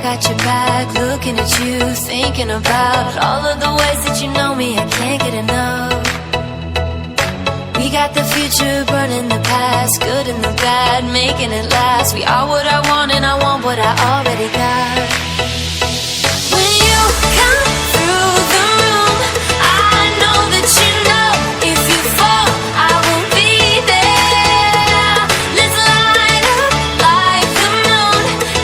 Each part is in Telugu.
got your back, looking at you, thinking about all of the ways that you know me, I can't get enough. We got the future, burning the past, good and the bad, making it last. We are what I want and I want what I already got. When you come through the room, I know that you know if you fall, I will be there. Let's light up like the moon.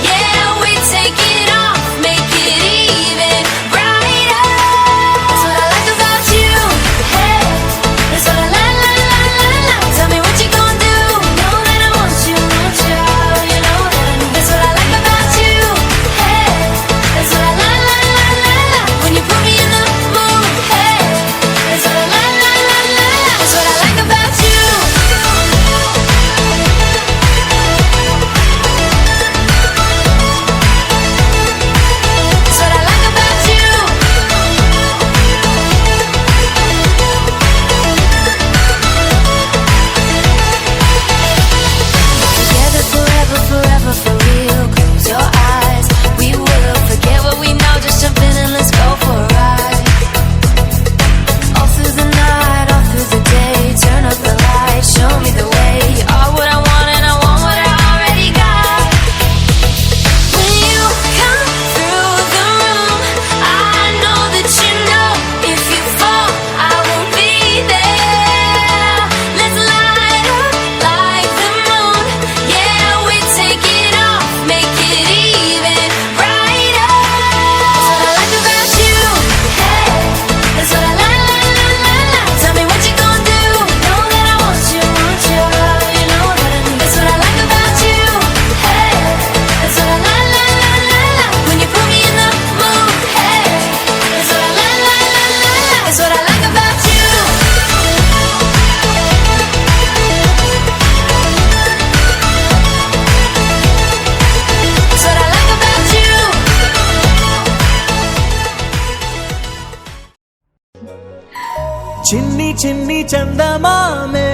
Yeah, we take it off, make it even brighter. That's what I like about you. Hey, that's what I like. Tell me what you gon' do. Know that I want you, you know that I need. That's what I like about you. Hey, that's what I like. When you put me in the mood. Hey, that's what I like. That's what I like about you. That's what I like about you. Together forever, forever for real. Close your eyes, we will forget what we know. Just jump in and let's go for a ride. All through the night, all through the day. Turn up the lights, show me the way. You are what I want and I want what I already got. When you come through the room, I know that you know if you fall, I will be there. Let's light up like the moon. Yeah, we take it off, make it even brighter. That's what I like about you. Hey, that's what I like. Tell me what you gon' do. Know that I want you, you know that I need. That's what I like about you. Hey, that's what I like. When you put me in the mood. Hey, that's what I like. That's what I like about you. That's what I like about you. చిన్ని చిన్ని చందమామే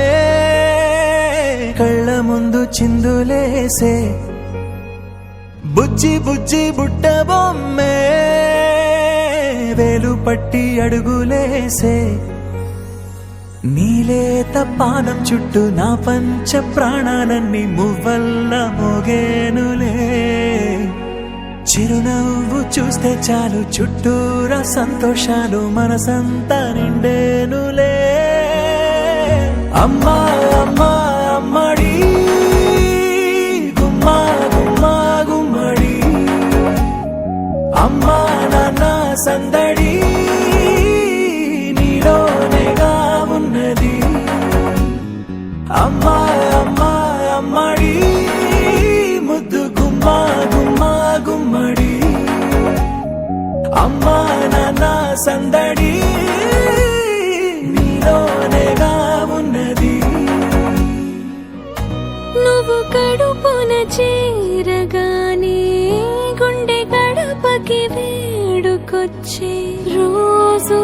కళ్ళ ముందు చిందులేసే బుజ్జి బుజ్జి బుట్ట బొమ్మే వేలు పట్టి అడుగులేసే నీలేత పానం చుట్టూ నా పంచ ప్రాణాలన్నీ మువ్వల్ల మోగేనులే చిరునవ్వు చూస్తే చాలు చుట్టూరా సంతోషాలు మనసంతా నిండేనులే అమ్మా అమ్మా అమ్మడి గుమ్మా గుమ్మా గుమ్మడి అమ్మా నాన్న సందడి నీలోనేగా ఉన్నది అమ్మా అమ్మా అమ్మడి ముద్దు గుమ్మా గుమ్మా గుమ్మడి అమ్మా నాన్న సందడి నీలోనేగా ఉన్నది నువ్వు కడుపున చేరగానే గుండె గడపకి వేడుకొచ్చే రోజు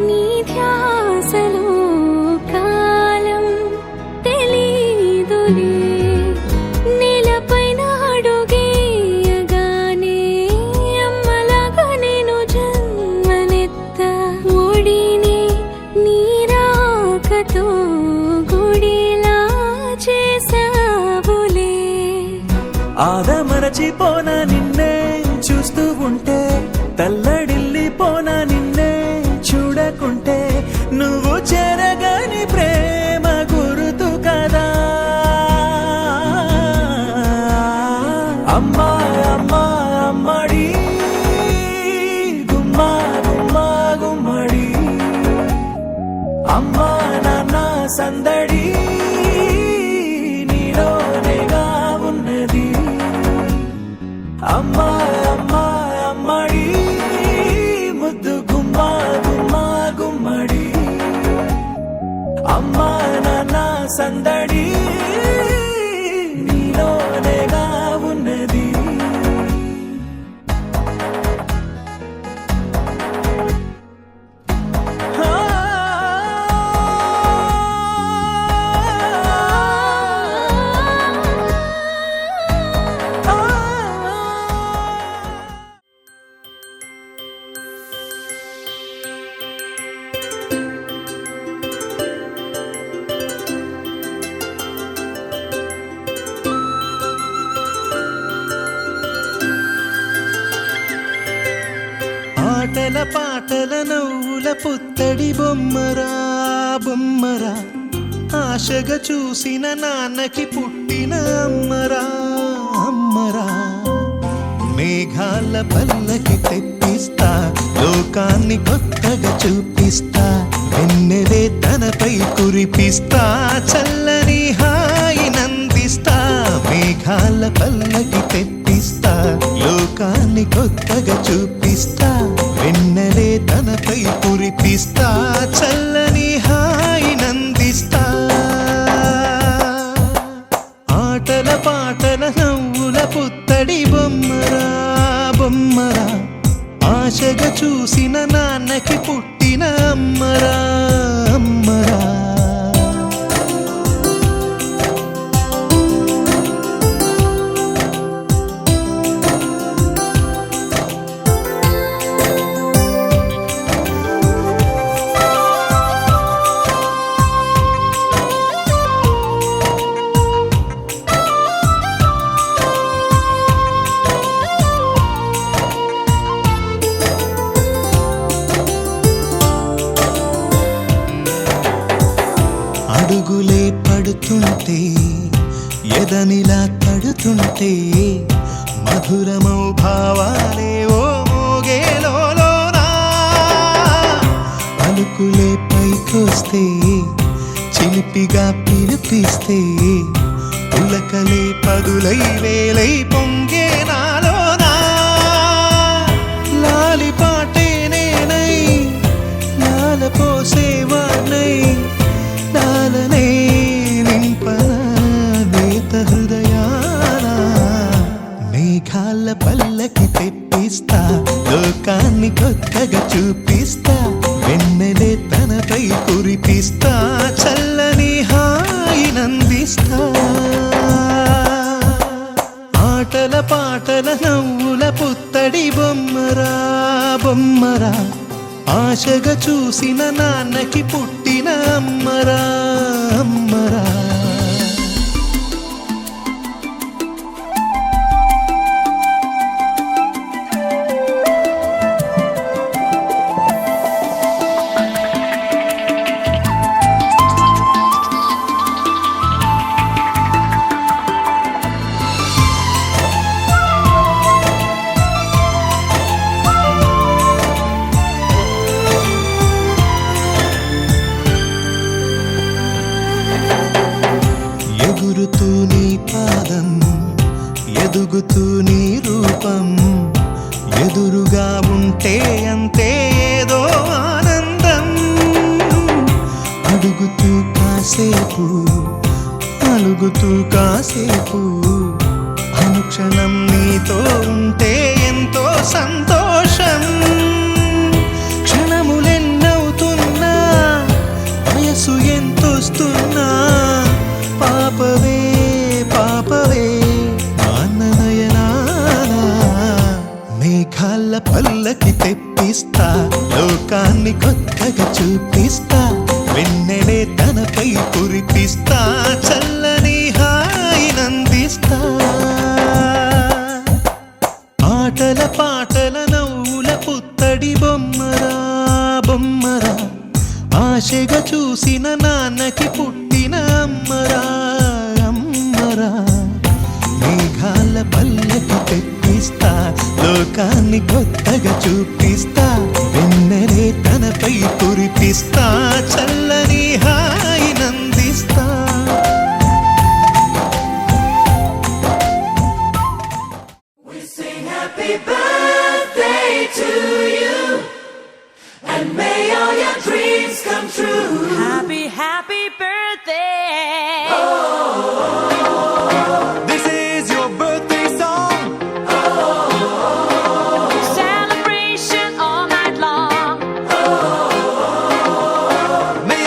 నీ ధ్యాసలో కాలం తెలీదులే నేలపైన అడుగేయగానే అమ్మలాగా నేను జన్మనెత్త ఒడిని నీరాకతో గుడిలా చేసావులే ఆదమరచిపోనా నిన్నే చూస్తూ ఉంటే తల్లడిల్లిపోనా నిన్నే చూడకుంటే నువ్వు చెరగని ప్రేమ గురుతు కదా అమ్మా అమ్మా అమ్మడి గుమ్మా గుమ్మా గుమ్మడి అమ్మా నాన్న సందడి నీలోనేగా ఉన్నది అమ్మా అమ్మా అమ్మడి ముద్దు గుమ్మా గుమ్మా గుమ్మడి అమ్మా నాన్న సందడి నీలోనేగా ఉన్నది ఆటల పాటల నవ్వుల పుత్తడి బొమ్మరా బొమ్మరా ఆశగా చూసిన నాన్నకి పుట్టిన అమ్మరా అమ్మరా మేఘాల పల్లకి తెప్పిస్తా లోకాన్ని కొత్తగా చూపిస్తా వెన్నెలే తనపై కురిపిస్తా చల్లని హాయి నందిస్తా మేఘాల పల్లకి తెప్పిస్తా లోకాన్ని కొత్తగా చూపిస్తా వెన్నెలే తనపై కురిపిస్తా చల్లని హాయి నందిస్తా ఆటల పాటల నవ్వుల పుత్తడి బొమ్మరా బొమ్మరా ఆశగా చూసిన నాన్నకి పుట్టిన అమ్మరా అమ్మరా అడుగులే పడుతుంటే ఎదనిలా తడుతుంటే మధురమౌ భావాలే ఓ మోగేలోనా పలుకులే పైకొస్తే చిలిపిగా పిలిపిస్తే పులకలే పదులై వేలై పొంగే నాలోనా లాలి పాటే నేనై లాల పోసేవాణ్ణై లాలనే నింపనేత హృదయాన మేఘాల పల్లకి తెప్పిస్తా లోకాన్ని కొత్తగా చూపిస్తా వెన్నెలే తనపై కురిపిస్తా చల్లని హాయి నందిస్తా ఆటల పాటల నవ్వుల పుత్తడి బొమ్మరా బొమ్మరా ఆశగా చూసిన నాన్నకి పుట్టిన అమ్మరా అమ్మరా ఎగురుతూ నీ పాదం ఎదుగుతూ నీ రూపం ఎదురుగా ఉంటే అంతే ఏదో ఆనందం అడుగుతూ కాసేపు అలుగుతూ కాసేపు అనుక్షణం నీతో ఉంటే ఎంతో సంతోషం క్షణములెన్నవుతున్నా వయసు ఎంతొస్తున్నా పాపవే పాపవే మాననయనానా మేఘాల పల్లకి తెప్పిస్తా లోకాన్ని కొత్తగా చూపిస్తా వెన్నెలే తనపై కురిపిస్తా చల్లని హాయి నందిస్తా ఆటల పాటల నవ్వుల పుత్తడి బొమ్మరా బొమ్మరా ఆశగా చూసిన నాన్నకి పుట్టిన అమ్మరా అమ్మరా మేఘాల పల్లకి తెప్పిస్తా లోకాన్ని కొత్తగా చూపిస్తా వెన్నెలే తనపై కురిపిస్తా చల్లని హాయి నందిస్తా Happy birthday to you, and may all your dreams come true. Happy, happy birthday! This is your birthday song. Celebration all night long. May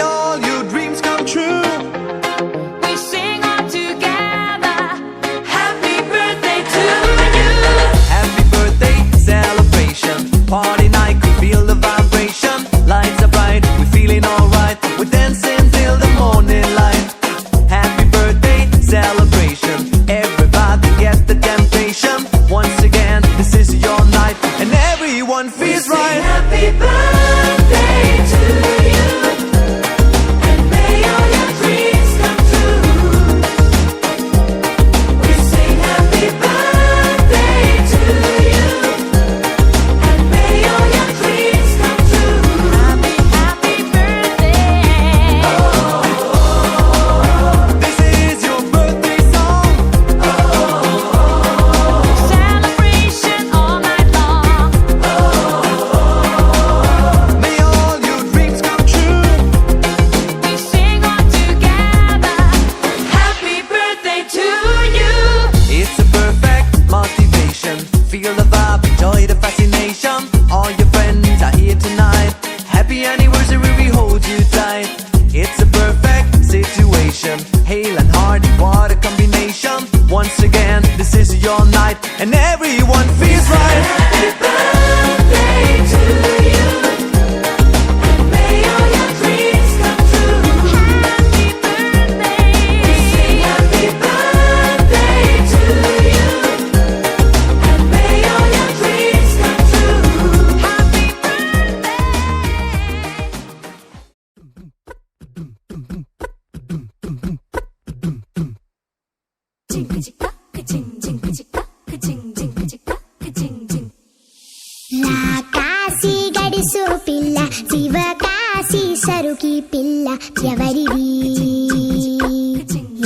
Hale and Hardy, what a combination. Once again, this is your night, and everyone feels right. Happy birthday to you. And may all your dreams come true. Happy birthday. Sing happy birthday to you. And may all your dreams come true. Happy birthday. Kashi గడిసు పిల్ల శివ కాశీ సరుకి పిల్ల ఎవరిది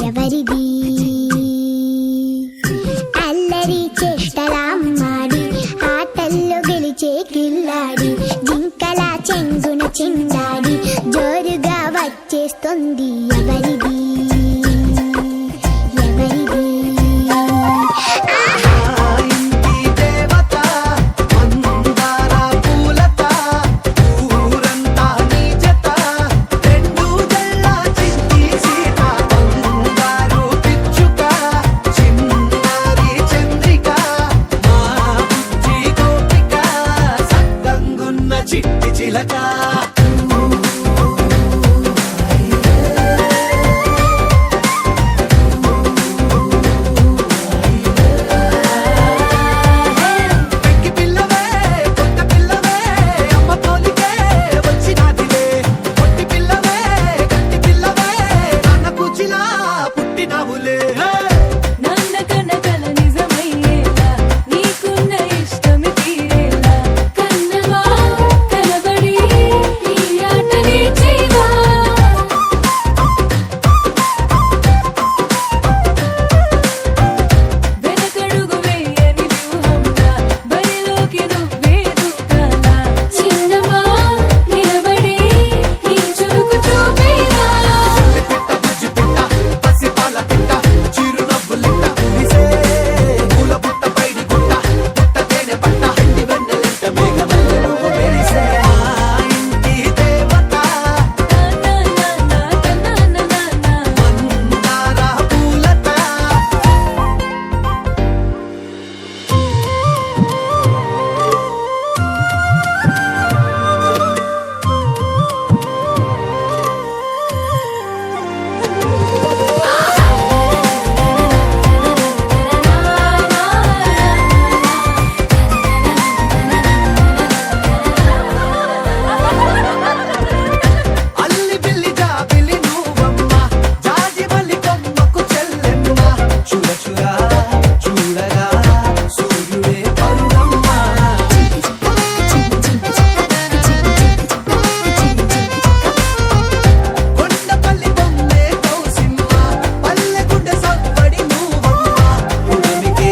ఎవరిది అల్లరి చేష్టలామ్మాడి ఆటల్లో గెలిచే కిల్లాడి జింకల చెంగున చిందాడి జోరుగా వచ్చేస్తుంది ఎవరిది ఎవరిది ఇంటి దేవత మందార పూలత ఊరంతా నీ జత రెండు జల్ల చిట్టి సీత బంగారు పిచ్చుక చిన్నారి చంద్రిక మా బుజ్జి గోపిక సక్కంగున్న చిట్టి చిలక పెంకి పిల్లవే కొత్త పిల్లవే అమ్మ పోలికే వచ్చినాదిలే పొట్టి పిల్లవే గట్టి పిల్లవే నాన్న కూచిలా పుట్టినావులే నాన్న కనకల నిజమయ్యేలా నీకున్న ఇష్టమి తీరేలా కన్నవా కనబడి ఈ ఆట నేర్చేవా వెనకడుగు వేయని వ్యూహంగా బరిలోకి నువ్వే దూకాలా చిన్నవా నిలబడి ఈ చురుకు చూపేలా పిట్ట బుజ్జి పిట్ట పసిపాల పిట్ట చిరునవ్వులిట్ట కురిసే పూల బుట్ట పైడి గుట్ట పుట్ట తేనె పట్ట ఎండి వెన్నెలింట మేఘమల్లె నువ్వు మెరిసే మా ఇంటి దేవత మందార పూలత అల్లి బిల్లి జాబిలి నువ్వమ్మ జాజి మల్లి కొమ్మకు చెల్లెమ్మ చూడ చూడ చూడగా సూర్యుడే పరుడమ్మ కొండపల్లి బొమ్మే కౌసిమ్మ పల్లె గుడ్డ సవ్వడి నువ్వమ్మ ఉడమికే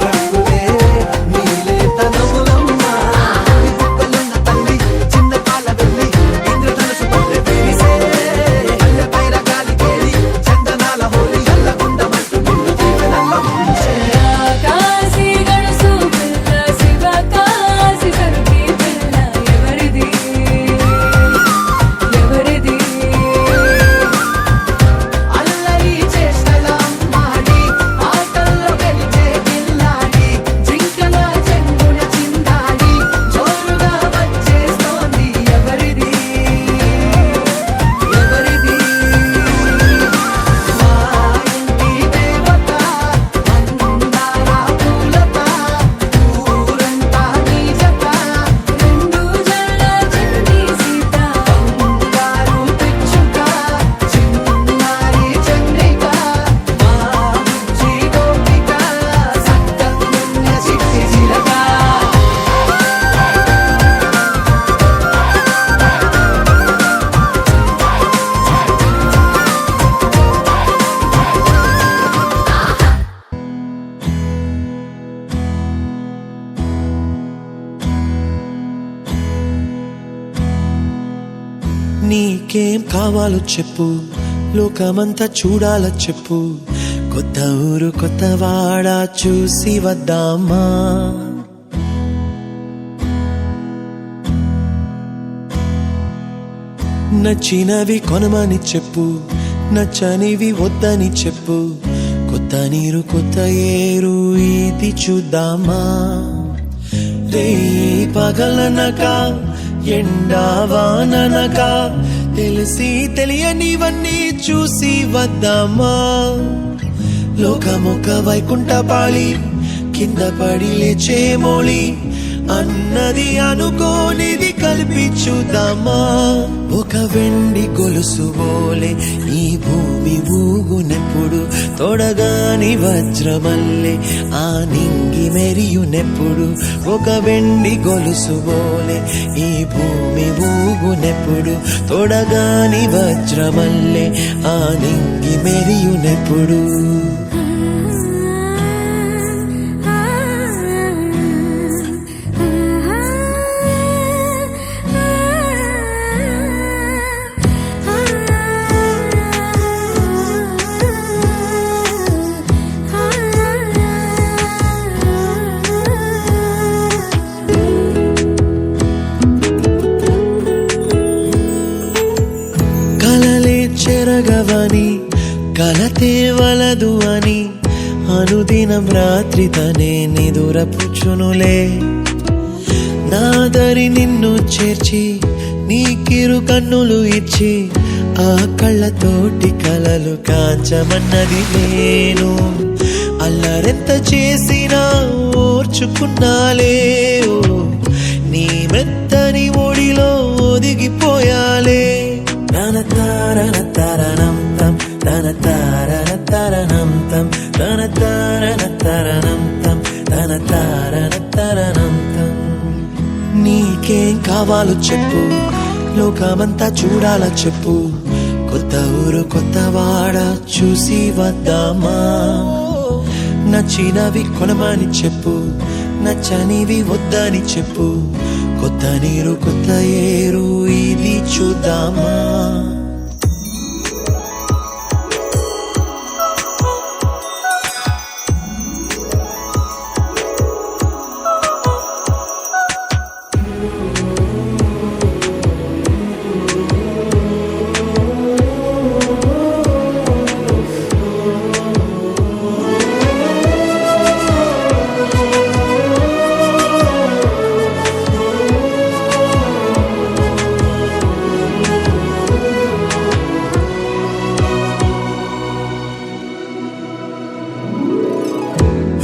రంగులే నీలే తనములమ్మ బుక్కలున్న తల్లి చిన్న పాల వెళ్ళి ఇంద్రధనుసు పల్లె విరిసే పల్లె పైర గాలి కేలి చందనాల హోలీ చల్లగుండమంటూ నిన్ను దీవెనల్ల ముంచే కాశీ గడుసు పిల్ల శివ కాశీ సరుకి పిల్ల ఎవరిది ఎవరిది అల్లరి చేష్టలమ్మాడి ఆటల్లో గెలిచే గిల్లాడి జింకల చెంగున చిందాడి జోరుగా వచ్చేస్తోంది ఎవరిది ఎవరిది మా ఇంటి దేవత మందార పూలత ఊరంతా నీ జత రెండు జల్ల చిన్ని సీత బంగారు పిచ్చుక చిన్నారి చంద్రిక మా బుజ్జి గోపిక సక్కగున్న చిట్టి చిలక నీకేం కావాలో చెప్పు లోకమంతా చూడాల చెప్పు కొత్త ఊరు కొత్త వాడ చూసి వద్దామా నచ్చినవి కొనమని చెప్పు నచ్చనివి వద్దని చెప్పు, కొత్త నీరు కొత్త ఏరు ఇది చూద్దామా. రే పగలనక ఎండా వాననక తెలిసి తెలియనివన్నీ చూసి వద్దామా. లోకమొక్క వైకుంఠపాళి కింద పడి లేచే మోళి అన్నది అనుకోనిది కలిపి చూద్దామా. ఒక వెండి గొలుసు బోలే ఈ భూమి ఊగునెప్పుడు, తొడగాని వజ్రమల్లే ఆ నింగి మెరియునెప్పుడు. ఒక వెండి గొలుసు బోలే ఈ భూమి ఊగునెప్పుడు, తొడగాని వజ్రమల్లే ఆ నింగి మెరియునెప్పుడు. కలలే చెరగవని కలతే వలదు అని అనుదినం రాత్రి తనే నిదురపుచ్చునులే. నాదరి నిన్ను చేర్చి నీకిరు కన్నులు ఇచ్చి ఆ కళ్ళతోటి కలలు కాంచమన్నది నేను. అల్లరెంత చేసినా ఓర్చుకున్నాలే, ఓ నీ మెత్తని ఒడిలో ఒదిగిపోయాలే. తన తారన తరణం తం తన తారన తరణం తం తన తారన తరణం తం తన తారన తరణం తం. నీకేం కావాలో చెప్పు, లోకమంతా చూడాల చెప్పు, కొత్త ఊరు కొత్త వాడ చూసి వద్దామా. నచ్చినవి కొనమని చెప్పు, నచ్చనివి వద్దని చెప్పు, కొత్త నీరు కొత్త ఏరు ఇది చూద్దామా.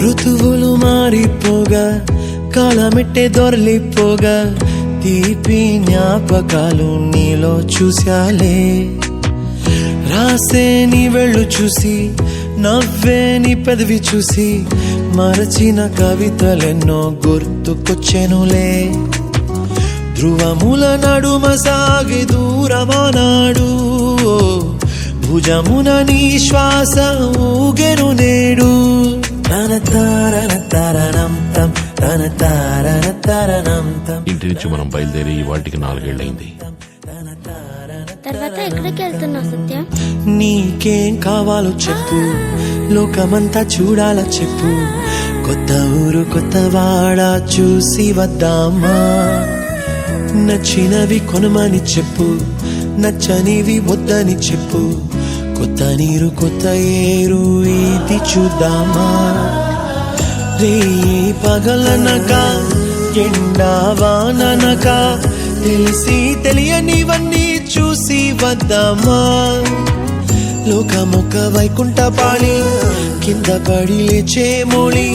ఋతువులు మారిపోగా కాలమెట్టే దొరలిపోగా తీపి జ్ఞాపకాలు నీలో చూశాలే. రాసే నీ వెళ్ళు చూసి నవ్వే నీ పెదవి చూసి మరచిన కవితలెన్నో గుర్తుకొచ్చెనులే. ధ్రువముల నడుమ సాగి దూరమానాడు, భుజమున నీ శ్వాస ఊగెను నేడు. తన తారన తరణం తం తన తారన తరణం తం. ఇంటి నుంచి మనం బయలుదేరి వాటికి 4 ఏళ్లైంది. తర్వాత ఎక్కడికి వెళ్తున్నావు సత్య? నీకేం కావాలో చెప్పు, లోకమంతా చూడాల చెప్పు, కొత్త ఊరు కొత్త వాడ చూసి వద్దామా. నచ్చినవి కొనమని చెప్పు, నచ్చనివి వద్దని చెప్పు, కొత్త నీరు కొత్త ఏరు ఇది చూద్దామా. రే పగలనక ఎండా వాననక తెలిసి తెలియనివన్నీ చూసి వద్దామా. లోకమొక్క వైకుంఠపాళి కింద పడి లేచే మోళి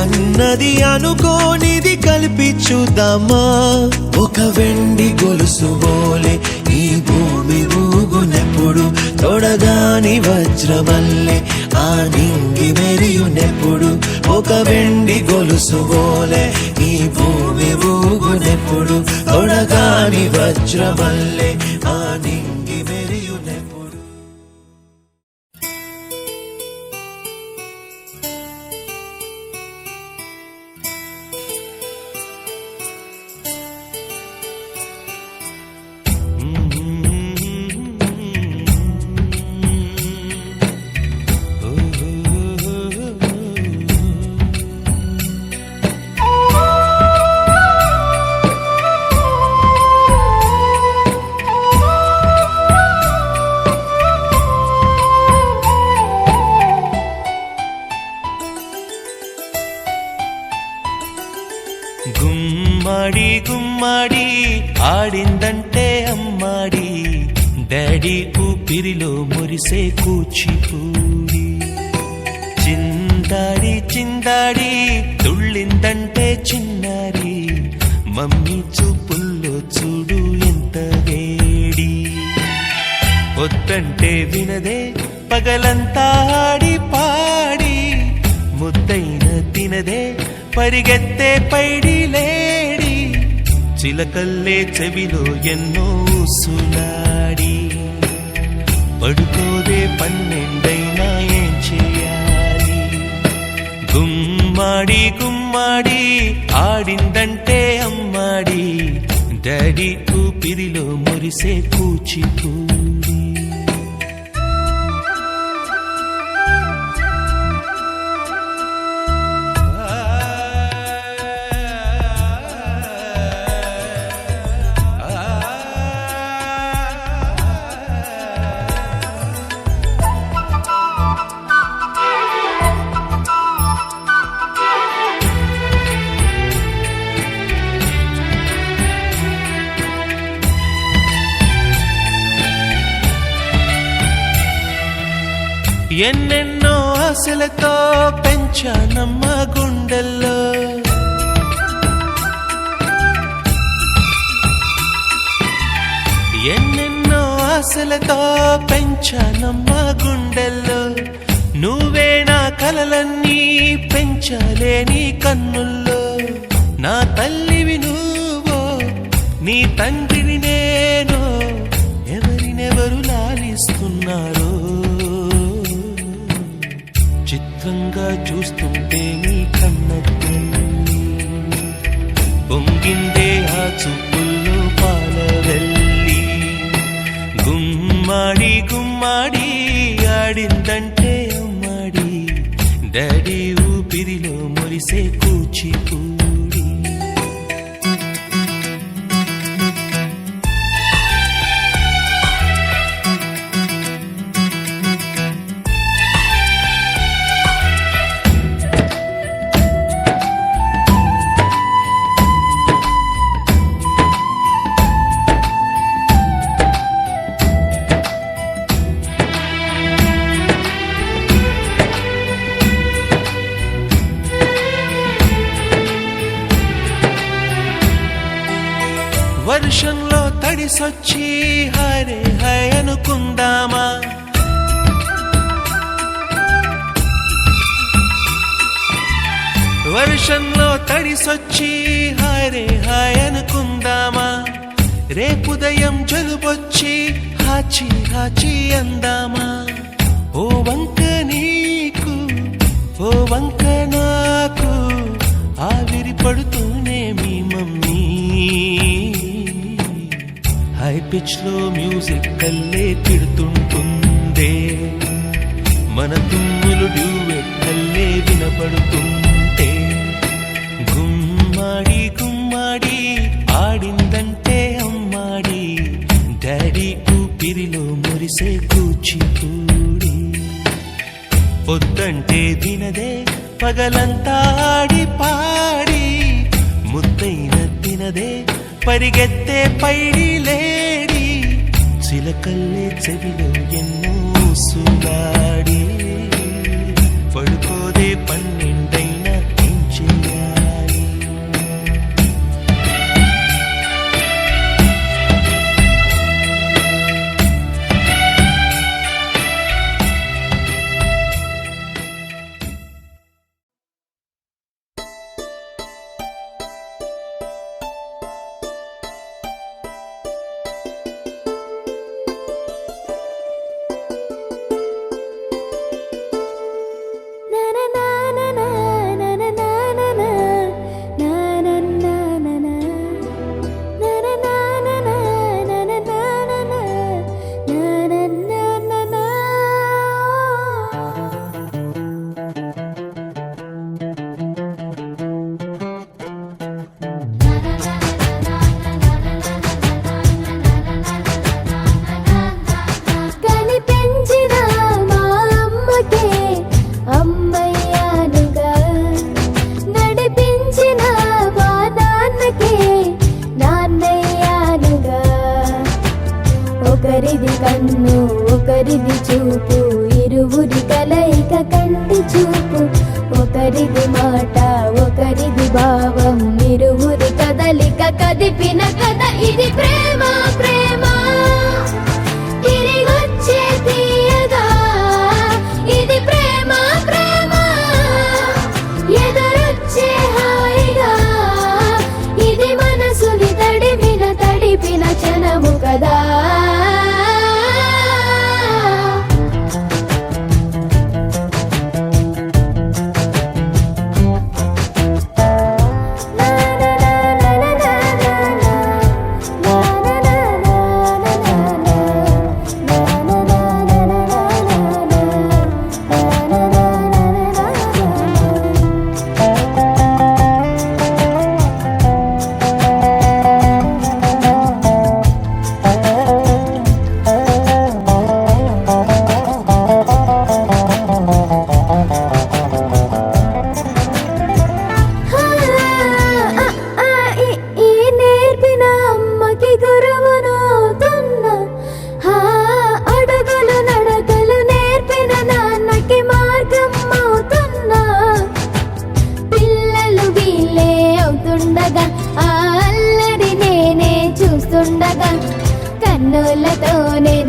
అన్నది అనుకోనిది కలిపి చూద్దామా. ఒక వెండి గొలుసు బోలే ఈ భూమి ఊగునెప్పుడు, తొడగాని వజ్రమల్లే ఆ నింగి మెరియునెప్పుడు. ఒక వెండి గొలుసు బోలే ఈ భూమి ఊగునెప్పుడు, తొడగాని వజ్రమల్లే ఆ నింగి మెరియునెప్పుడు. గుమ్మాడి ఆడిందంటే అమ్మాడి డాడీ ఊపిరిలో మురిసే కూచిపూడి చిందాడి చిందాడి తుళ్ళిందంటే చిన్నారి మమ్మీ చూపుల్లో చూడు ఎంత వేడి వద్దంటే వినదే పగలంతా ఆడి పాడి ముద్దైన తినదే పరిగెత్తే పైడి లేడి చిలకల్లే చెవిలో ఎన్నో సులాడి పడుకోదే పన్నెండైనా ఏం చేయాలి గుమ్మాడి గుమ్మాడి ఆడిందంటే అమ్మాడి డాడీ ఊపిరిలో మురిసే కూచిపూడి ఎన్నెన్నో ఆశలతో పెంచానమ్మ గుండెల్లో ఎన్నెన్నో ఆశలతో పెంచానమ్మ గుండెల్లో నువ్వే నా కలలన్నీ పెంచాలే నీ కన్నుల్లో నా తల్లివి నువ్వో నీ తండ్రిని నేను ఎవరినెవరు లాలిస్తున్నారో చిత్రంగా చూస్తుంటే నీ కన్న తల్లి పొంగిందే ఆ చూపుల్లో పాలవెల్లి గుమ్మాడి గుమ్మాడి ఆడిందంటే అమ్మాడి డాడీ ఊపిరిలో మురిసే కూచిపూడి వర్షంలో తడిసొచ్చి హరే హై అనుకుందామా వర్షంలో తడిసొచ్చి హరే హాయ్ అనుకుందామా రేపుదయం జలుబొచ్చి హాచి హాచి అందామా ఓ వంక నీకు ఓ వంక నాకు ఆవిరి పడుతూనే మీ మమ్మీ హై పిచ్ లో మ్యూజిక్ కల్లే తిడుతుంటుందే మన తుమ్ములు డ్యూయెట్ కల్లే వినపడుతుంటే గుమ్మాడి గుమ్మాడి ఆడిందంటే అమ్మాడి డాడీ ఊపిరిలో మురిసే కూచిపూడి పొద్దంటే వినదే పగలంతా ఆడి పాడి ముద్దైన తినదే పరిగెత్తే పైడి లేడి చిలకల్లే చెవిలో ఎన్నో సులాడి పడుకోదే పన్నెండైనా ఏం చేయాలి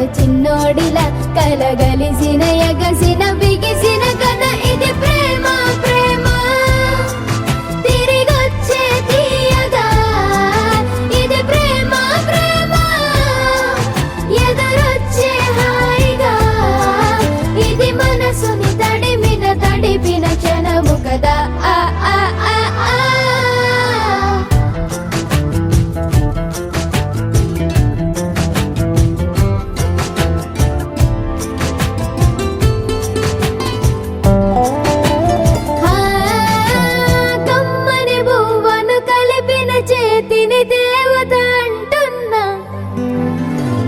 నన్ను చిన్నోడిలా కలగలిసిన ఎగసిన బిగిసిన కథ ఇది ప్రేమ ప్రేమ తిరిగొచ్చే తీయగా ఇది ప్రేమ ప్రేమ ఎదురొచ్చే హాయిగా ఇది మనసుని తడిపిన క్షణము కదా ఆ ఆ ఆ ఆ కమ్మని బువ్వను కలిపిన చేతిని దేవత అంటున్నా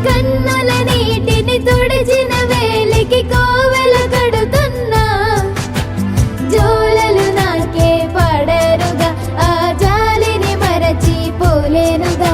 కన్నుల నీటిని తుడిచిన వేలికి కోవెల కడుతున్నా జోలలు నాకే పడరుగా ఆ జాలిని మరచి పోలేనుగా